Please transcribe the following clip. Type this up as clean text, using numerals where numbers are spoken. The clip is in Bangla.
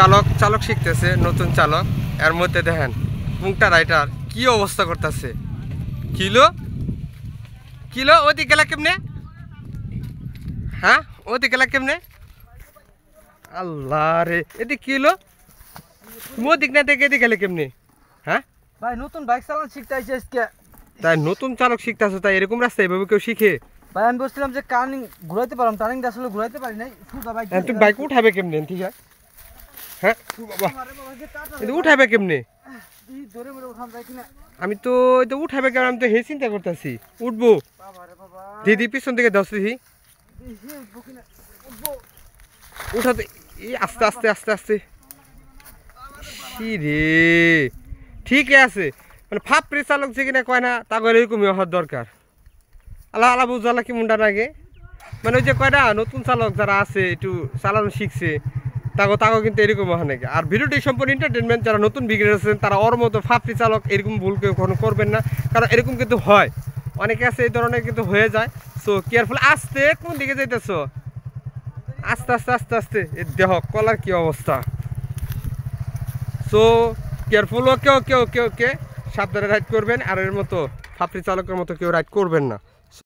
চালক চালক শিখতেছে, নতুন চালক। এর মধ্যে দেখেন পুংটা রাইটার কি অবস্থা করতেছে। কিলো কিলো ওদিক গেলা কেমনে? হ্যাঁ, ওদিক গেলা কেমনে? আল্লাহ রে, এদিক কিলো তুমি ওদিক না দেখে এদিক গেলে কেমনে? হ্যাঁ ভাই, নতুন বাইক চালানো শিখতে আইছি আজকে। তাই নতুন চালক শিখতেছো, তাই এরকম রাস্তায় এভাবে কেউ শিখে? ভাই আমি বলছিলাম যে টার্নিং ঘুরাইতে পারলাম, টার্নিং আসলে ঘুরাইতে পারি নাই। সুদা বাইক তুমি বাইক উঠাবে কেমনে? ঠিক আছে, হ্যাঁ বাবা এটা উঠাবে কেমনে? ধরে মরে উঠাম যায় কিনা। আমি তো এটা উঠাবে কেমন, আমি তো হে চিন্তা করতেছি উঠবো। বাবা রে বাবা, দিদি পিছন থেকে দশি দেখি উঠবো কিনা। উঠবো। উঠাতে আস্তে আস্তে আস্তে আস্তে রে, ঠিকই আছে। মানে ফাপড়ি চালক যে কিনা কয় না, তা করে এরকমই হওয়ার দরকার। আল্লাহ আল্লাহ বুঝালা কি মুন্ডা লাগে। মানে ওই যে কয় না, নতুন চালক যারা আছে একটু চালানো শিখছে, তাকে তাকে কিন্তু এরকম হয় নাকি। আর ভিডিওটি সম্পূর্ণ এন্টারটেনমেন্ট। যারা নতুন বিগিনার আছেন তারা ওর মতো ফাপড়ি চালক এরকম ভুল কেউ কখনো করবেন না, কারণ এরকম কিন্তু হয়, অনেকে আছে এই ধরনের কিন্তু হয়ে যায়। So careful. আস্তে, কোন দিকে যাইতেছো? আস্তে আস্তে আস্তে আস্তে। দেহ কলার কি অবস্থা। So careful. ওকে ওকে ওকে ওকে, সাবধানে রাইড করবেন। আর এর মতো ফাপড়ি চালকের মতো কেউ রাইড করবেন না।